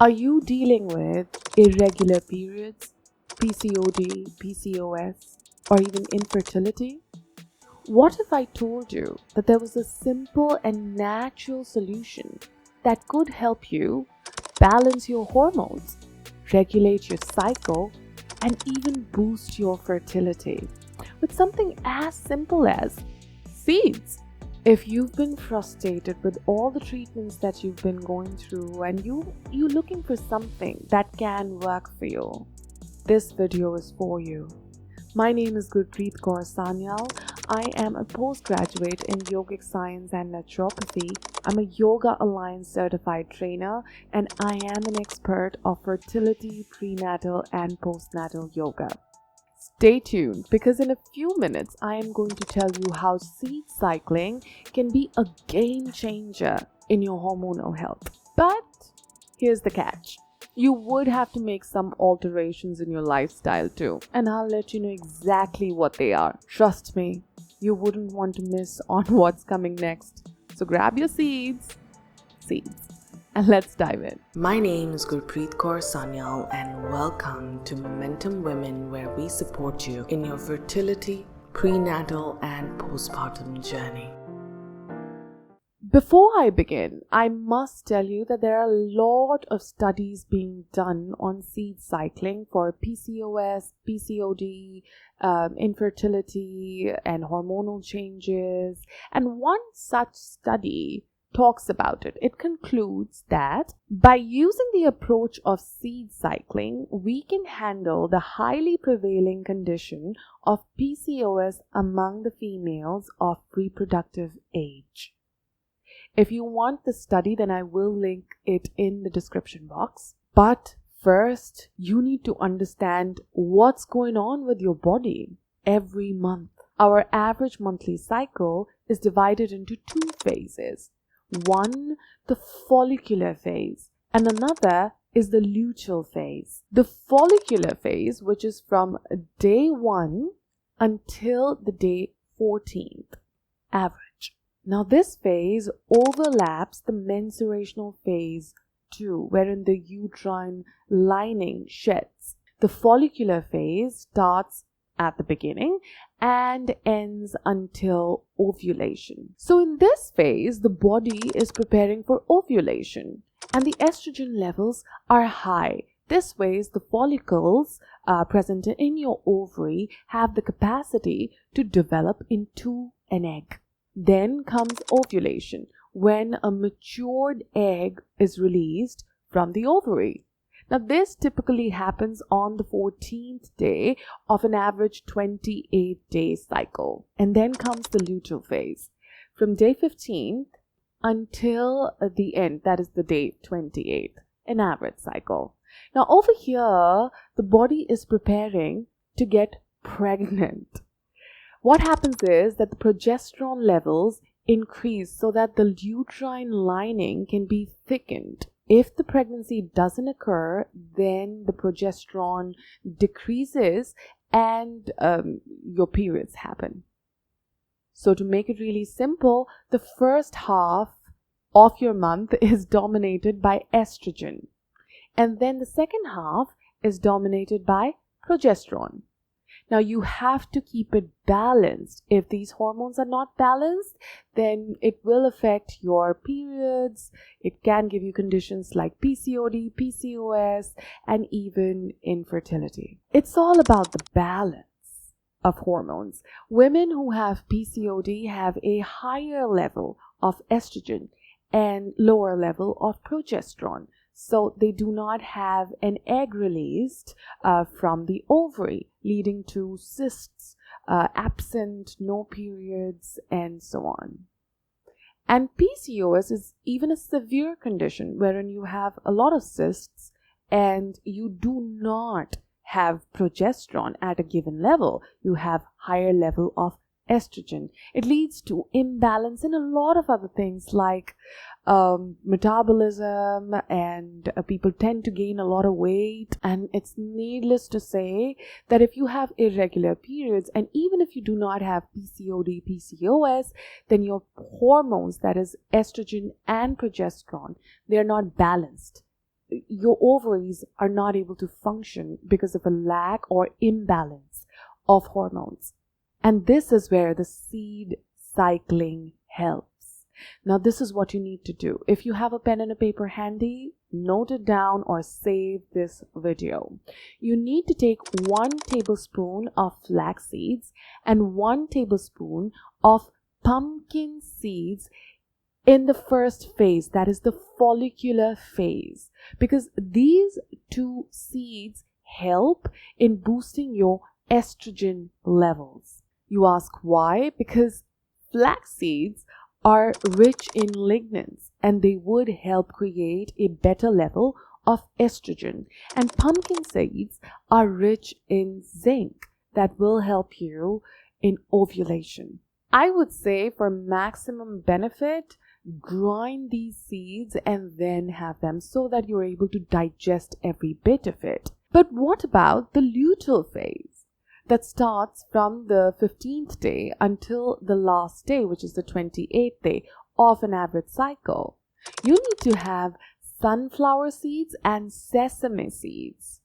Are you dealing with irregular periods, PCOD, PCOS, or even infertility? What if I told you that there was a simple and natural solution that could help you balance your hormones, regulate your cycle, and even boost your fertility with something as simple as seeds? If you've been frustrated with all the treatments that you've been going through and you're looking for something that can work for you, this video is for you. My name is Gurpreet Kaur Sanyal. I am a postgraduate in yogic science and naturopathy. I'm a Yoga Alliance certified trainer, and I am an expert of fertility, prenatal and postnatal yoga. Stay tuned, because in a few minutes I am going to tell you how seed cycling can be a game changer in your hormonal health. But here's the catch. You would have to make some alterations in your lifestyle too, and I'll let you know exactly what they are. Trust me, you wouldn't want to miss on what's coming next. So grab your seeds, and let's dive in. My name is Gurpreet Kaur Sanyal, and welcome to Momentum Women, where we support you in your fertility, prenatal and postpartum journey. Before I begin, I must tell you that there are a lot of studies being done on seed cycling for PCOS, PCOD, infertility and hormonal changes. And one such study talks about it. It concludes that by using the approach of seed cycling, we can handle the highly prevailing condition of PCOS among the females of reproductive age. If you want the study, then I will link it in the description box. But first, you need to understand what's going on with your body every month. Our average monthly cycle is divided into two phases. One, the follicular phase, and another is the luteal phase. The follicular phase, which is from day 1 until the day 14th, average. Now this phase overlaps the menstruational phase too, wherein the uterine lining sheds. The follicular phase starts at the beginning and ends until ovulation. So in this phase, the body is preparing for ovulation and the estrogen levels are high. This way, the follicles present in your ovary have the capacity to develop into an egg. Then comes ovulation, when a matured egg is released from the ovary. Now, this typically happens on the 14th day of an average 28-day cycle. And then comes the luteal phase, from day 15th until the end, that is the day 28th, an average cycle. Now, over here, the body is preparing to get pregnant. What happens is that the progesterone levels increase so that the uterine lining can be thickened. If the pregnancy doesn't occur, then the progesterone decreases and your periods happen. So to make it really simple, the first half of your month is dominated by estrogen. And then the second half is dominated by progesterone. Now, you have to keep it balanced. If these hormones are not balanced, then it will affect your periods. It can give you conditions like PCOD, PCOS, and even infertility. It's all about the balance of hormones. Women who have PCOD have a higher level of estrogen and lower level of progesterone. So they do not have an egg released from the ovary, leading to cysts, absent, no periods, and so on. And PCOS is even a severe condition wherein you have a lot of cysts and you do not have progesterone at a given level. You have higher level of estrogen. It leads to imbalance in a lot of other things like metabolism, and people tend to gain a lot of weight. And it's needless to say that if you have irregular periods, and even if you do not have PCOD, PCOS, then your hormones, that is estrogen and progesterone, they are not balanced. your ovaries are not able to function because of a lack or imbalance of hormones. And this is where the seed cycling helps. Now, this is what you need to do. If you have a pen and a paper handy, note it down or save this video. You need to take 1 tablespoon of flax seeds and 1 tablespoon of pumpkin seeds in the first phase, that is the follicular phase, because these 2 seeds help in boosting your estrogen levels. You ask why? Because flax seeds are rich in lignans and they would help create a better level of estrogen. And pumpkin seeds are rich in zinc that will help you in ovulation. I would say for maximum benefit, grind these seeds and then have them so that you're able to digest every bit of it. But what about the luteal phase? That starts from the 15th day until the last day, which is the 28th day of an average cycle. You need to have sunflower seeds and sesame seeds.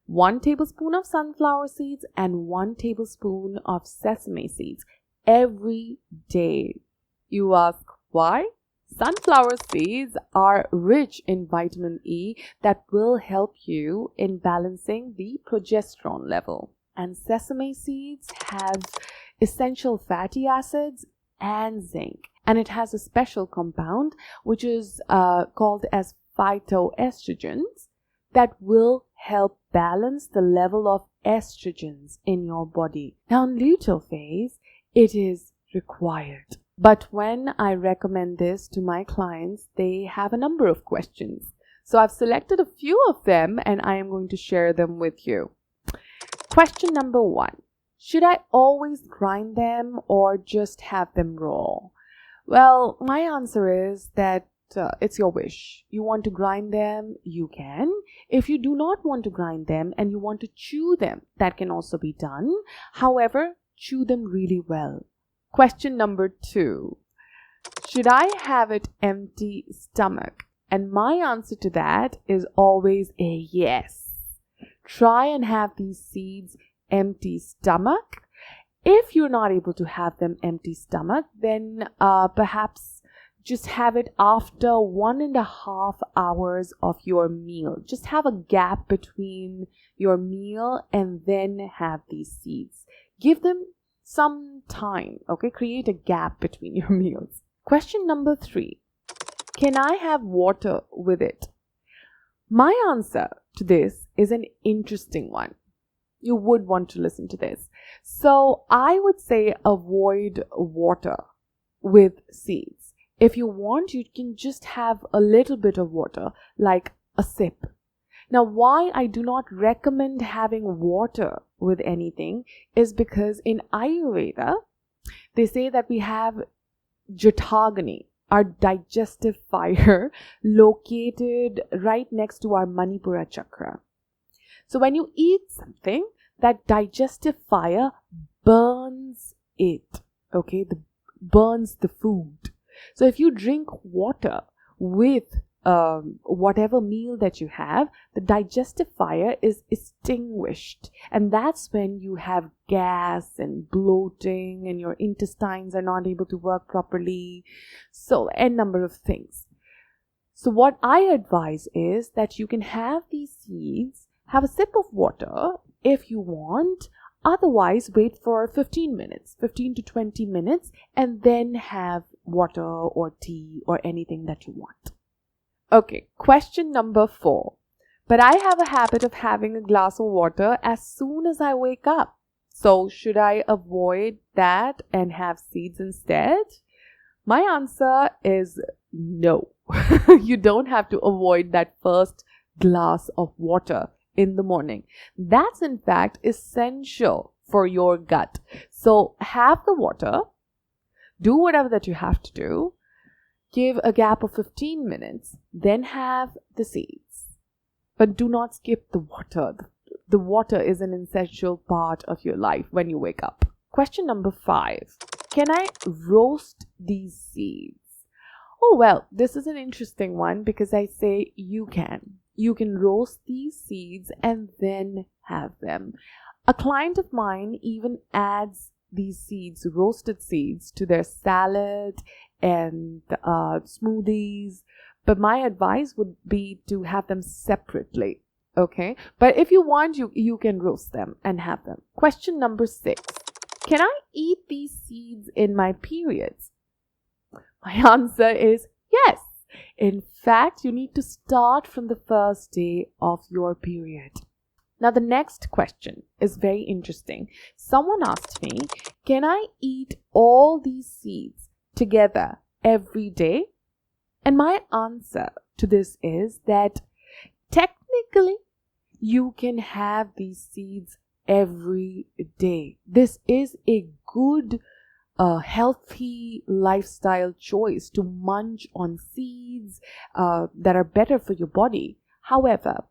1 tablespoon of sunflower seeds and 1 tablespoon of sesame seeds every day. You ask why? Sunflower seeds are rich in vitamin E that will help you in balancing the progestrone level. And sesame seeds have essential fatty acids and zinc. And it has a special compound which is called as phytoestrogens that will help balance the level of estrogens in your body. Now, in luteal phase, it is required. But when I recommend this to my clients, they have a number of questions. So I've selected a few of them and I am going to share them with you. Question number 1. Should I always grind them or just have them raw? Well, my answer is that it's your wish. You want to grind them, you can. If you do not want to grind them and you want to chew them, that can also be done. However, chew them really well. Question number 2. Should I have it empty stomach? And my answer to that is always a yes. Try and have these seeds empty stomach. If you're not able to have them empty stomach, then perhaps just have it after 1.5 hours of your meal. Just have a gap between your meal and then have these seeds. Give them some time, okay? Create a gap between your meals. Question number 3. Can I have water with it? My answer to this is an interesting one. You would want to listen to this. So I would say avoid water with seeds. If you want, you can just have a little bit of water, like a sip. Now, why I do not recommend having water with anything is because in Ayurveda, they say that we have Jatagani, our digestive fire, located right next to our Manipura chakra. So when you eat something, that digestive fire burns it, okay? Burns the food. So if you drink water with whatever meal that you have, the digestive fire is extinguished. And that's when you have gas and bloating and your intestines are not able to work properly. So a number of things. So what I advise is that you can have these seeds, have a sip of water if you want. Otherwise, wait for 15 to 20 minutes, and then have water or tea or anything that you want. Okay, question number 4. But I have a habit of having a glass of water as soon as I wake up. So should I avoid that and have seeds instead? My answer is no. You don't have to avoid that first glass of water in the morning. That's in fact essential for your gut. So have the water, do whatever that you have to do, give a gap of 15 minutes, then have the seeds. But do not skip the water. The water is an essential part of your life when you wake up. Question number 5. Can I roast these seeds? Oh, well, this is an interesting one because I say you can. you can roast these seeds and then have them. A client of mine even adds these seeds, roasted seeds, to their salad and smoothies. But my advice would be to have them separately. Okay, but if you want, you can roast them and have them. Question number 6. Can I eat these seeds in my periods? My answer is yes. In fact, you need to start from the first day of your period. Now, the next question is very interesting. Someone asked me, can I eat all these seeds together every day? And my answer to this is that technically, you can have these seeds every day. This is a good, healthy lifestyle choice to munch on seeds that are better for your body. However,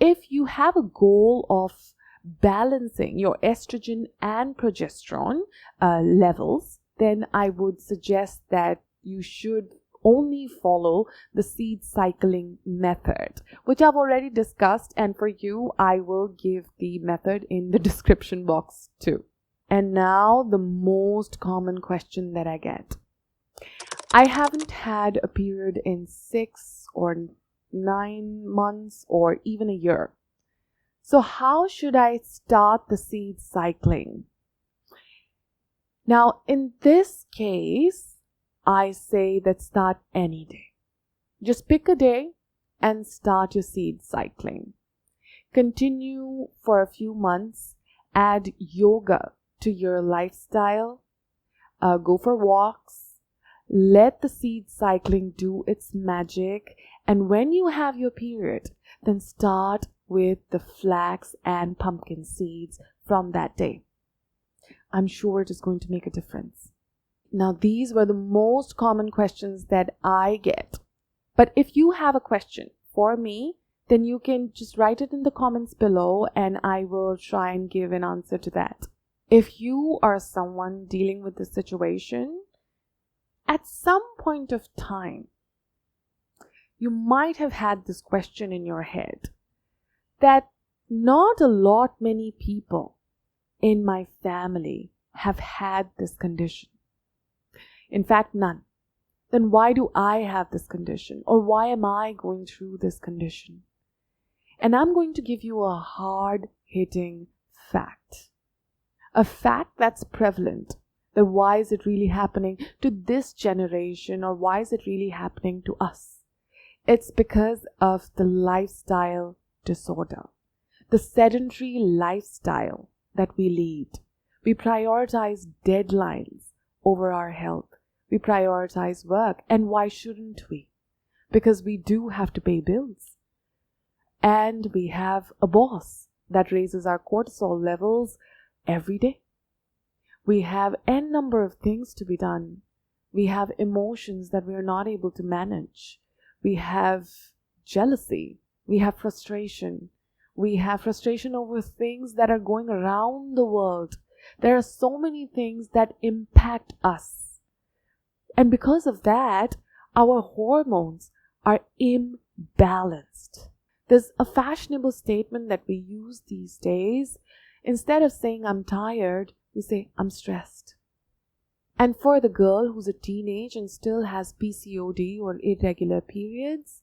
if you have a goal of balancing your estrogen and progesterone levels, then I would suggest that you should only follow the seed cycling method, which I've already discussed, and for you I will give the method in the description box too. And now the most common question that I get. I haven't had a period in 6 or 9 months or even a year. So how should I start the seed cycling? Now, in this case, I say that start any day. Just pick a day and start your seed cycling. Continue for a few months. Add yoga to your lifestyle. Go for walks. Let the seed cycling do its magic. And when you have your period, then start with the flax and pumpkin seeds from that day. I'm sure it is going to make a difference. Now, these were the most common questions that I get. But if you have a question for me, then you can just write it in the comments below and I will try and give an answer to that. If you are someone dealing with this situation, at some point of time, you might have had this question in your head that not a lot many people in my family have had this condition. In fact, none. Then why do I have this condition? Or why am I going through this condition? And I'm going to give you a hard-hitting fact. A fact that's prevalent. That why is it really happening to this generation, or why is it really happening to us? It's because of the lifestyle disorder. The sedentary lifestyle that we lead. We prioritize deadlines over our health. We prioritize work. And why shouldn't we? Because we do have to pay bills. And we have a boss that raises our cortisol levels every day. We have n number of things to be done. We have emotions that we are not able to manage. We have jealousy. We have frustration. We have frustration over things that are going around the world. There are so many things that impact us. And because of that, our hormones are imbalanced. There's a fashionable statement that we use these days. Instead of saying I'm tired, we say I'm stressed. And for the girl who's a teenage and still has PCOD or irregular periods,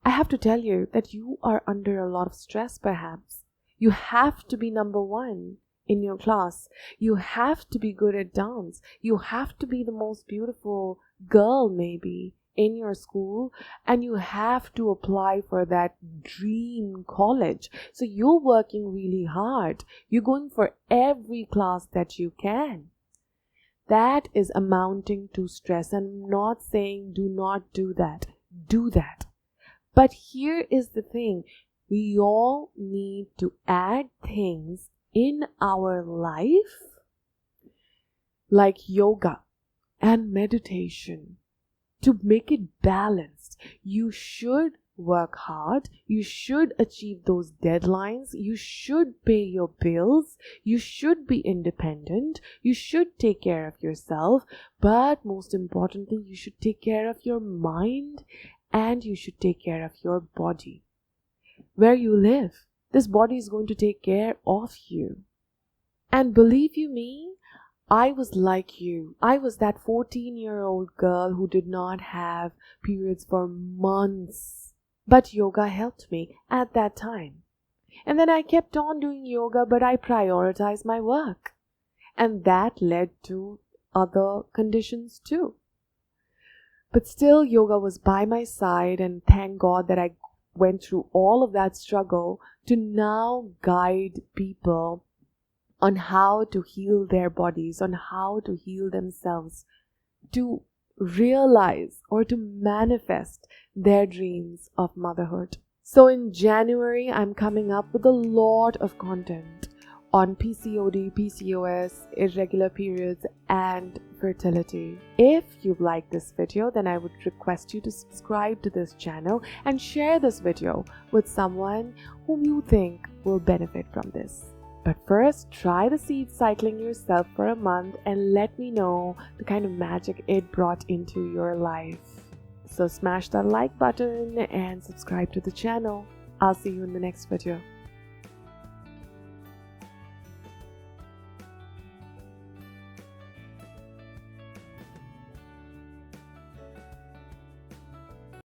I have to tell you that you are under a lot of stress perhaps. You have to be number one in your class. You have to be good at dance. You have to be the most beautiful girl maybe in your school, and you have to apply for that dream college. So you're working really hard. You're going for every class that you can. That is amounting to stress. I'm not saying do not do that. Do that. But here is the thing. We all need to add things in our life like yoga and meditation to make it balanced. You should work hard. You should achieve those deadlines. You should pay your bills. You should be independent. You should take care of yourself. But most importantly, you should take care of your mind and you should take care of your body. where you live. This body is going to take care of you. And believe you me, I was like you. I was that 14-year-old girl who did not have periods for months. But yoga helped me at that time. And then I kept on doing yoga, but I prioritized my work. And that led to other conditions too. But still, yoga was by my side, and thank God that I went through all of that struggle to now guide people on how to heal their bodies, on how to heal themselves, to realize or to manifest their dreams of motherhood. So in January, I'm coming up with a lot of content on PCOD, PCOS, irregular periods, and fertility. If you like this video, then I would request you to subscribe to this channel and share this video with someone whom you think will benefit from this. But first, try the seed cycling yourself for a month and let me know the kind of magic it brought into your life. So smash that like button and subscribe to the channel. I'll see you in the next video.